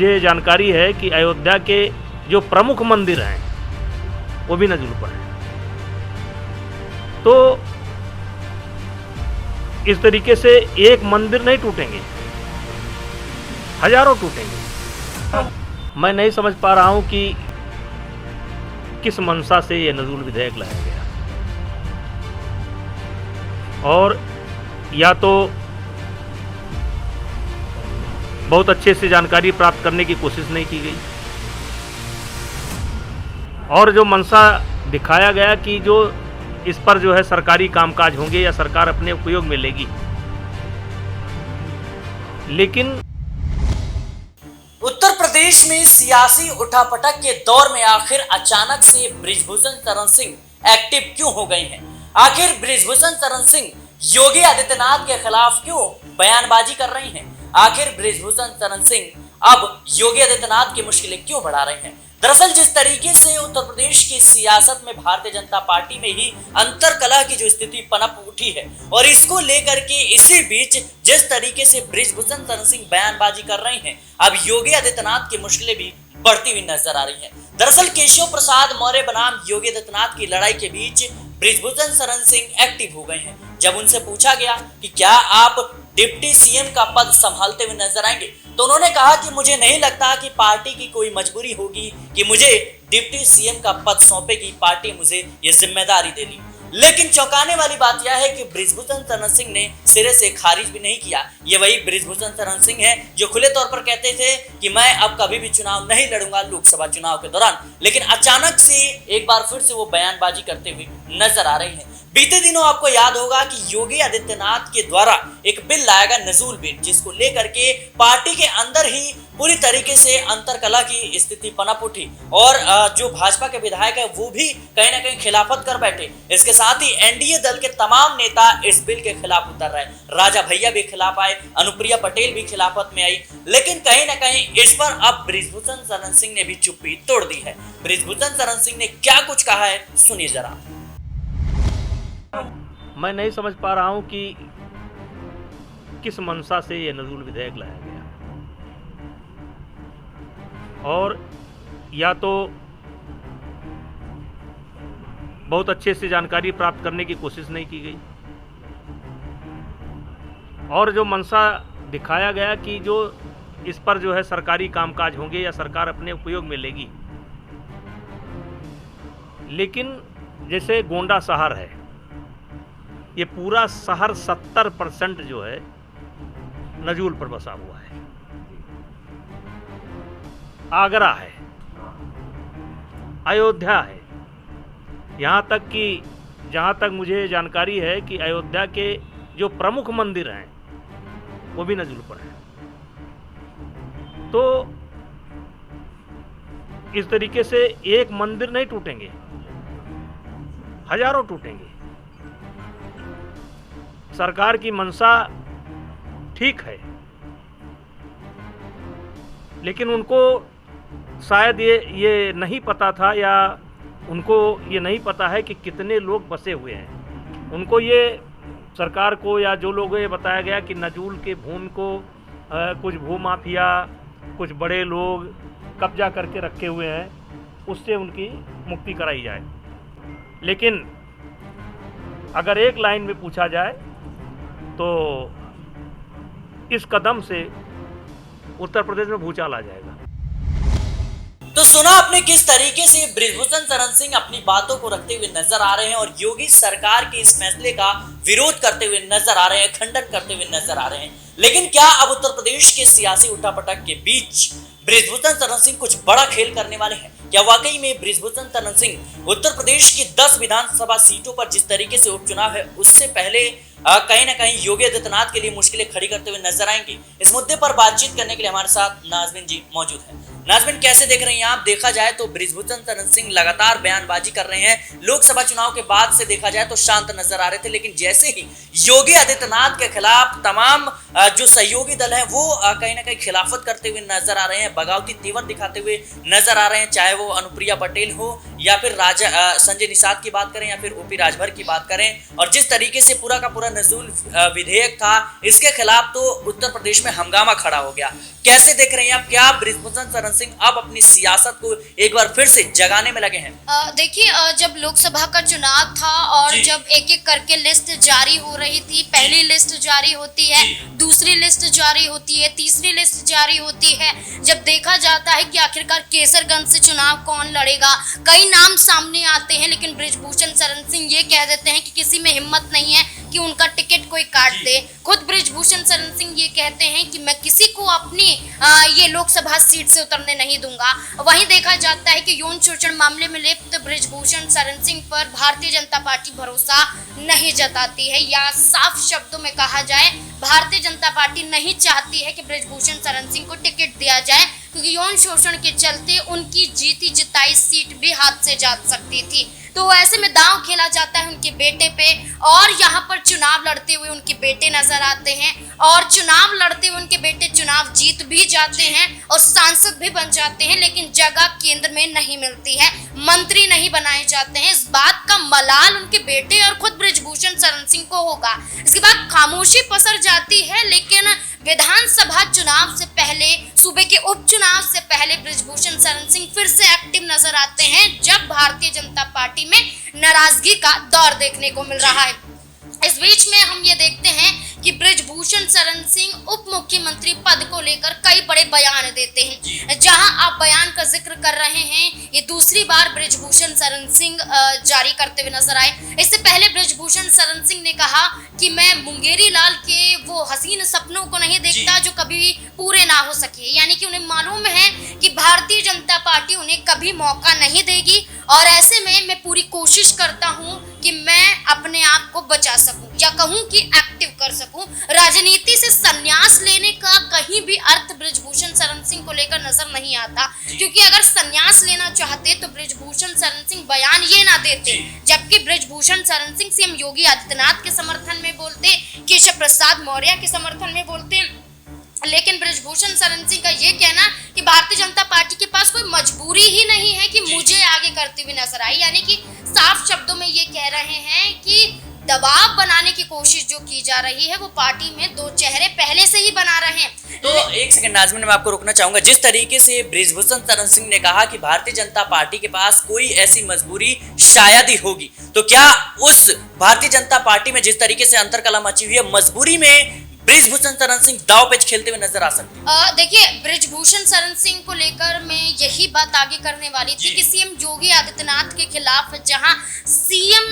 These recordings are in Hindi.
मुझे जानकारी है कि अयोध्या के जो प्रमुख मंदिर हैं वो भी नजूल पर हैं। तो इस तरीके से एक मंदिर नहीं टूटेंगे, हजारों टूटेंगे। मैं नहीं समझ पा रहा हूं कि किस मंशा से ये नजूल विधेयक लाया गया, और या तो बहुत अच्छे से जानकारी प्राप्त करने की कोशिश नहीं की गई, और जो मंशा दिखाया गया कि जो इस पर जो है सरकारी कामकाज होंगे या सरकार अपने उपयोग में लेगी, लेकिन उत्तर प्रदेश में सियासी उठापटक के दौर में आखिर अचानक से बृजभूषण शरण सिंह एक्टिव क्यों हो गए हैं? आखिर बृजभूषण शरण सिंह योगी आदित्यनाथ के खिलाफ क्यों बयानबाजी कर रहे हैं? आखिर बृजभूषण शरण सिंह अब योगी आदित्यनाथ की मुश्किलें क्यों बढ़ा रहे हैं? दरअसल जिस तरीके से उत्तर प्रदेश की सियासत में भारतीय जनता पार्टी में ही अंतरकलह की जो स्थिति पनप उठी है, और इसको लेकर के इसी बीच जिस तरीके से बृजभूषण शरण सिंह बयानबाजी कर रहे हैं, अब योगी आदित्यनाथ की मुश्किलें भी बढ़ती हुई नजर आ रही हैं। दरअसल केशव प्रसाद मौर्य बनाम योगी आदित्यनाथ की लड़ाई के बीच बृजभूषण शरण सिंह एक्टिव हो गए हैं। जब उनसे पूछा गया कि क्या आप डिप्टी सीएम का पद संभालते हुए नजर आएंगे, तो उन्होंने कहा कि मुझे नहीं लगता कि पार्टी की कोई मजबूरी होगी कि मुझे डिप्टी सीएम का पद सौंपेगी, पार्टी मुझे ये जिम्मेदारी देगी। लेकिन चौंकाने वाली बात यह है कि बृजभूषण शरण सिंह ने सिरे से खारिज भी नहीं किया। ये वही बृजभूषण शरण सिंह है जो खुले तौर पर कहते थे कि मैं अब कभी भी चुनाव नहीं लड़ूंगा लोकसभा चुनाव के दौरान, लेकिन अचानक से एक बार फिर से वो बयानबाजी करते हुए नजर आ रही है। बीते दिनों आपको याद होगा कि योगी आदित्यनाथ के द्वारा एक बिल लाया गया नजूल बिल, जिसको लेकर के पार्टी के अंदर ही पूरी तरीके से अंतरकलह की स्थिति पनप उठी, और जो भाजपा के विधायक है वो भी कहीं ना कहीं खिलाफत कर बैठे। इसके साथ ही एनडीए दल के तमाम नेता इस बिल के खिलाफ उतर रहे। राजा भैया भी खिलाफ आए, अनुप्रिया पटेल भी खिलाफत में आई, लेकिन कहीं ना कहीं इस पर अब बृजभूषण शरण सिंह ने भी चुप्पी तोड़ दी है। बृजभूषण शरण सिंह ने क्या कुछ कहा है, सुनिए जरा। मैं नहीं समझ पा रहा हूं कि किस मंशा से ये नजूल विधेयक लाया गया, और या तो बहुत अच्छे से जानकारी प्राप्त करने की कोशिश नहीं की गई, और जो मंशा दिखाया गया कि जो इस पर जो है सरकारी कामकाज होंगे या सरकार अपने उपयोग में लेगी, लेकिन जैसे गोंडा शहर है, ये पूरा शहर 70% जो है नजूल पर बसा हुआ है। आगरा है, अयोध्या है, यहाँ तक कि जहाँ तक मुझे जानकारी है कि अयोध्या के जो प्रमुख मंदिर हैं वो भी नजूल पर हैं। तो इस तरीके से एक मंदिर नहीं टूटेंगे, हजारों टूटेंगे। सरकार की मंशा ठीक है, लेकिन उनको शायद ये नहीं पता था, या उनको ये नहीं पता है कि कितने लोग बसे हुए हैं। उनको ये सरकार को या जो लोगों ये बताया गया कि नजूल के भूमि को कुछ भूमाफिया, कुछ बड़े लोग कब्जा करके रखे हुए हैं, उससे उनकी मुक्ति कराई जाए। लेकिन अगर एक लाइन में पूछा जाए तो इस कदम से उत्तर प्रदेश में भूचाल आ जाएगा। तो सुना आपने किस तरीके से बृजभूषण शरण सिंह अपनी बातों को रखते हुए नजर आ रहे हैं, और योगी सरकार के इस फैसले का विरोध करते हुए नजर आ रहे हैं, खंडन करते हुए नजर आ रहे हैं। लेकिन क्या अब उत्तर प्रदेश के सियासी उठापटक के बीच बृजभूषण शरण सिंह कुछ बड़ा खेल करने वाले हैं? क्या वाकई में बृजभूषण शरण सिंह उत्तर प्रदेश की 10 विधानसभा सीटों पर जिस तरीके से उपचुनाव है उससे पहले कहीं ना कहीं योगी आदित्यनाथ के लिए मुश्किलें खड़ी करते हुए नजर आएंगी? इस मुद्दे पर बातचीत करने के लिए हमारे साथ नाजमीन जी मौजूद हैं। नाजमीन, कैसे देख रही हैं आप? देखा जाए तो बृजभूषण शरण सिंह लगातार बयानबाजी कर रहे हैं। लोकसभा चुनाव के बाद से देखा जाए तो शांत नजर आ रहे थे, लेकिन जैसे ही योगी आदित्यनाथ के खिलाफ तमाम जो सहयोगी दल हैं वो कहीं ना कहीं खिलाफत करते हुए नजर आ रहे हैं, बगावती तेवर दिखाते हुए नजर आ रहे हैं, चाहे वो अनुप्रिया पटेल हो या फिर संजय निषाद की बात करें या फिर ओपी राजभर की बात करें, और जिस तरीके से पूरा का पूरा नजूल विधेयक था, इसके खिलाफ तो उत्तर प्रदेश में हंगामा खड़ा हो गया। कैसे देख रहे हैं आप, क्या बृजभूषण शरण सिंह अब अपनी सियासत को एक बार फिर से जगाने में लगे हैं? देखिए, जब लोकसभा का चुनाव था और जब एक एक करके लिस्ट जारी हो रही थी, पहली लिस्ट जारी होती है, दूसरी लिस्ट जारी होती है, तीसरी लिस्ट जारी होती है, जब देखा जाता है कि आखिरकार केसरगंज से चुनाव कौन लड़ेगा, कई नाम सामने आते हैं, लेकिन बृजभूषण शरण सिंह ये कह देते हैं कि किसी में हिम्मत नहीं है कि उनका टिकट कोई काट दे। खुद बृजभूषण शरण सिंह ये कहते हैं कि मैं किसी को अपनी ये लोकसभा सीट से उतरने नहीं दूंगा। वहीं देखा जाता है कि यौन शोषण मामले में लिप्त बृजभूषण शरण सिंह पर भारतीय जनता पार्टी भरोसा नहीं जताती है, या साफ शब्दों में कहा जाए भारतीय जनता पार्टी नहीं चाहती है कि बृजभूषण शरण सिंह को टिकट दिया जाए, क्योंकि यौन शोषण के चलते उनकी जीती जिताई सीट भी हाथ से जा सकती थी। तो ऐसे में दांव खेला जाता है उनके बेटे पे, और यहाँ पर चुनाव लड़ते हुए उनके बेटे नजर आते हैं, और चुनाव लड़ते हुए उनके बेटे चुनाव जीत भी जाते हैं और सांसद भी बन जाते हैं, लेकिन जगह केंद्र में नहीं मिलती है, मंत्री नहीं बनाए जाते हैं। इस बात का मलाल उनके बेटे और खुद बृजभूषण शरण सिंह को होगा। इसके बाद खामोशी पसर जाती है, लेकिन विधानसभा चुनाव से पहले, सूबे के उपचुनाव से पहले बृजभूषण शरण सिंह फिर से एक्टिव नजर आते हैं, जब भारतीय जनता पार्टी में नाराजगी का दौर देखने को मिल रहा है। इस बीच में हम ये देखते हैं कि बृजभूषण शरण सिंह उप मुख्यमंत्री पद को लेकर कई बड़े बयान देते हैं। जहां आप बयान का जिक्र कर रहे हैं, ये दूसरी बार बृजभूषण शरण सिंह जारी करते हुए नजर आए। इससे पहले बृजभूषण शरण सिंह ने कहा कि मैं मुंगेरी लाल के वो हसीन सपनों को नहीं देखता जो कभी पूरे ना हो सके, यानी कि उन्हें मालूम है कि भारतीय जनता पार्टी उन्हें कभी मौका नहीं देगी, और ऐसे में मैं पूरी कोशिश करता हूं कि मैं अपने आप को बचा सकूं, या कहूं कि एक्टिव कर सकूं। राजनीति से संन्यास लेने का कहीं भी अर्थ बृजभूषण शरण सिंह को लेकर नजर नहीं आता, क्योंकि अगर संन्यास लेना चाहते तो बृजभूषण शरण सिंह बयान ये ना देते, जबकि बृजभूषण शरण सिंह सीएम योगी आदित्यनाथ के समर्थन में बोलते, केशव प्रसाद मौर्य के समर्थन में बोलते, लेकिन बृजभूषण शरण सिंह का ये कहना कि भारतीय जनता पार्टी के पास कोई मजबूरी ही नहीं है कि मुझे आगे करते हुए नजर आई, यानी कि साफ शब्दों में ये कह रहे हैं कि दबाव बनाने की कोशिश जो की जा रही है वो पार्टी में दो चेहरे पहले से ही बना रहे हैं। तो एक सेकंड नाज़मीन, मैं आपको रोकना चाहूंगा। जिस तरीके से बृजभूषण शरण सिंह ने कहा कि भारतीय जनता पार्टी के पास कोई ऐसी मजबूरी शायद ही होगी, तो क्या उस भारतीय जनता पार्टी में जिस तरीके से अंतर्कलह मची हुई है, मजबूरी में बृजभूषण शरण सिंह दाव पेच खेलते हुए नजर आ सकते हैं? देखिए, बृजभूषण शरण सिंह को लेकर मैं यही बात आगे करने वाली थी कि सीएम योगी आदित्यनाथ के खिलाफ जहां सीएम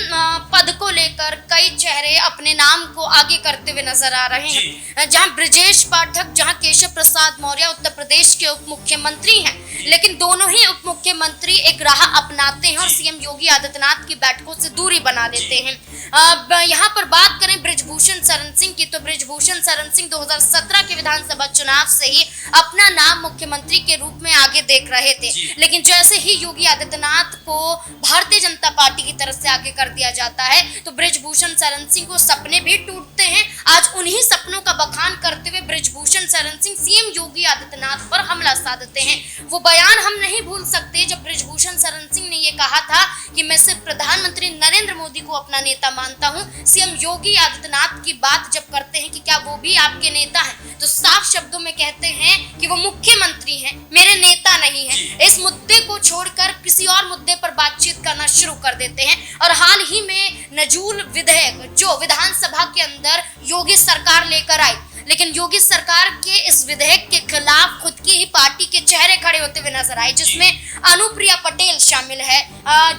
पद को लेकर कई चेहरे अपने नाम को आगे करते हुए नजर आ रहे हैं, जहां ब्रजेश पाठक, जहां केशव प्रसाद मौर्य उत्तर प्रदेश के उप मुख्यमंत्री हैं, लेकिन दोनों ही उप मुख्यमंत्री एक राह अपनाते हैं और सीएम योगी आदित्यनाथ की बैठकों से दूरी बना लेते हैं। यहाँ पर बात करें बृजभूषण शरण सिंह की, तो बृजभूषण शरण सिंह 2017 के विधानसभा चुनाव से ही अपना नाम मुख्यमंत्री के रूप में आगे देख रहे थे, लेकिन जैसे ही योगी आदित्यनाथ को भारतीय जनता पार्टी की तरफ से आगे कर दिया जाता है, तो बृजभूषण शरण सिंह को सपने भी टूटते हैं। आज उन्हीं सपनों का बखान करते हुए बृजभूषण शरण सिंह सीएम योगी आदित्यनाथ पर हमला साधते हैं। वो बयान हम नहीं भूल सकते जब बृजभूषण शरण सिंह ने ये कहा था कि मैं सिर्फ प्रधानमंत्री नरेंद्र मोदी को अपना नेता मानता हूँ। सीएम योगी आदित्यनाथ की बात जब करते हैं कि क्या वो भी आपके नेता हैं, तो साफ शब्दों में कहते हैं कि वो मुख्यमंत्री हैं, मेरे नेता नहीं हैं। इस मुद्दे को छोड़कर किसी और मुद्दे पर बातचीत करना शुरू कर देते हैं। और हाल ही में नजूल विधेयक जो विधानसभा के अंदर योगी सरकार लेकर आई, लेकिन योगी सरकार के इस विधेयक के खिलाफ खुद की ही पार्टी के चेहरे खड़े होते हुए नजर आए, जिसमें अनुप्रिया पटेल शामिल है,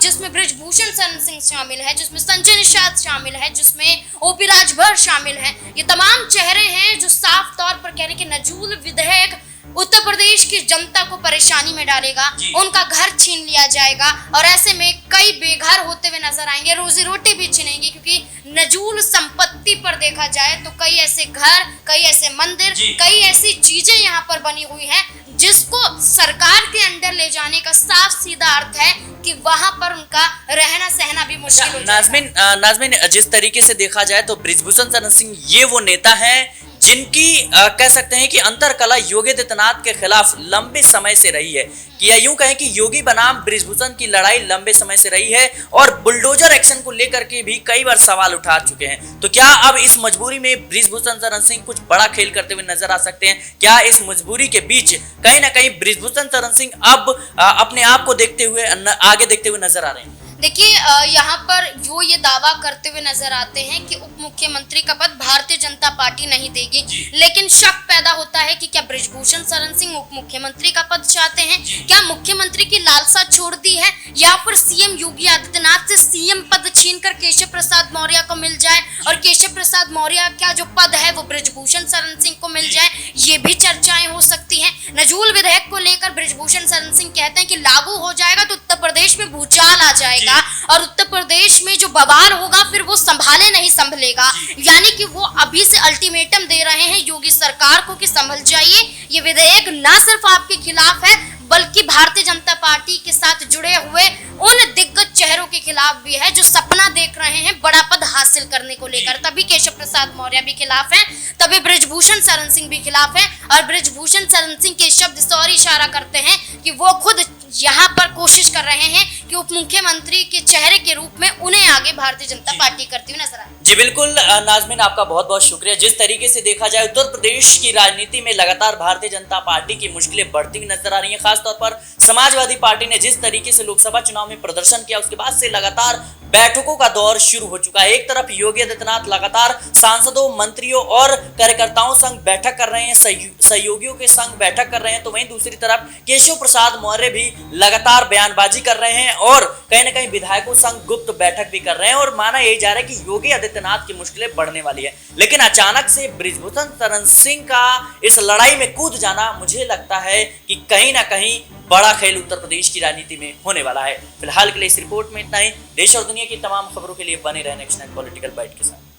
जिसमें बृजभूषण शरण सिंह शामिल है, जिसमें संजय निषाद शामिल है, जिसमें ओपी राजभर शामिल है। ये तमाम चेहरे हैं जो साफ तौर पर कह रहे हैं कि नजूल विधेयक उत्तर प्रदेश की जनता को परेशानी में डालेगा, उनका घर छीन लिया जाएगा, और ऐसे में कई बेघर होते हुए नजर आएंगे, रोजी रोटी भी छीनेंगे, क्योंकि नजूल संपत्ति पर देखा जाए तो कई ऐसे घर, कई ऐसे मंदिर, कई ऐसी चीजें यहाँ पर बनी हुई हैं जिसको सरकार के अंदर ले जाने का साफ सीधा अर्थ है कि वहां पर उनका रहना सहना भी मुश्किल हो जाएगा। नाज़मीन, जिस तरीके से देखा जाए तो बृजभूषण शरण सिंह ये वो नेता हैं जिनकी कह सकते हैं कि अंतरकला योगी आदित्यनाथ के खिलाफ लंबे समय से रही है, कि या यूं कहें कि योगी बनाम बृजभूषण की लड़ाई लंबे समय से रही है और बुलडोजर एक्शन को लेकर के भी कई बार सवाल उठा चुके हैं। तो क्या अब इस मजबूरी में बृजभूषण शरण सिंह कुछ बड़ा खेल करते हुए नजर आ सकते हैं? क्या इस मजबूरी के बीच कहीं ना कहीं बृजभूषण शरण सिंह अब अपने आप को देखते हुए आगे देखते हुए नजर आ रहे हैं? देखिए, यहाँ पर वो ये दावा करते हुए नजर आते हैं कि उप मुख्यमंत्री का पद भारतीय जनता पार्टी नहीं देगी, लेकिन शक पैदा होता है कि क्या बृजभूषण शरण सिंह उप मुख्यमंत्री का पद चाहते हैं? क्या मुख्यमंत्री की लालसा छोड़ दी है, या फिर सीएम योगी आदित्यनाथ से सीएम पद छीनकर केशव प्रसाद मौर्य को मिल जाए और केशव प्रसाद मौर्य का जो पद है वो बृजभूषण शरण सिंह को मिल जाए? ये भी चर्चाएं हो सकती हैं। नजूल विधेयक को लेकर बृजभूषण शरण सिंह कहते हैं कि लागू हो जाएगा तो उत्तर प्रदेश में भूचाल आ जाएगा और उत्तर प्रदेश में जो बवाल होगा फिर वो संभाले नहीं संभलेगा। यानी कि वो अभी से अल्टीमेटम दे रहे हैं योगी सरकार को कि संभल जाइए, ये विधेयक ना सिर्फ आपके खिलाफ है बल्कि भारतीय जनता पार्टी के साथ जुड़े हुए उन दिग्गज चेहरों के खिलाफ भी है जो सपना देख रहे हैं बड़ा पद हासिल करने को लेकर। तभी केशव प्रसाद मौर्य भी खिलाफ हैं, तभी बृजभूषण शरण सिंह भी खिलाफ हैं, और बृजभूषण शरण सिंह के शब्द इस और इशारा करते हैं कि वो खुद यहाँ पर कोशिश कर रहे हैं कि उप मुख्यमंत्री के चेहरे के रूप में उन्हें आगे भारतीय जनता पार्टी करती हुई नजर आए। जी बिल्कुल नाजमीन, आपका बहुत बहुत शुक्रिया। जिस तरीके से देखा जाए उत्तर प्रदेश की राजनीति में लगातार भारतीय जनता पार्टी की मुश्किलें बढ़ती हुई नजर आ रही हैं। खासतौर पर समाजवादी पार्टी ने जिस तरीके से लोकसभा चुनाव में प्रदर्शन किया उसके बाद से लगातार बैठकों का दौर शुरू हो चुका है। एक तरफ योगी आदित्यनाथ लगातार सांसदों, मंत्रियों और कार्यकर्ताओं संग बैठक कर रहे हैं, सहयोगियों के संग बैठक कर रहे हैं, तो वहीं दूसरी तरफ केशव प्रसाद मौर्य भी लगातार बयानबाजी कर रहे हैं और कहीं ना कहीं विधायकों संग गुप्त बैठक भी कर रहे हैं और माना यही जा रहा है कि योगी आदित्यनाथ की मुश्किलें बढ़ने वाली है। लेकिन अचानक से बृजभूषण शरण सिंह का इस लड़ाई में कूद जाना मुझे लगता है कि कहीं ना कहीं बड़ा खेल उत्तर प्रदेश की राजनीति में होने वाला है। फिलहाल के लिए इस रिपोर्ट में इतना ही। देश और दुनिया की तमाम खबरों के लिए बने रहें नेक्स्ट नाइन पॉलिटिकल बाइट के साथ।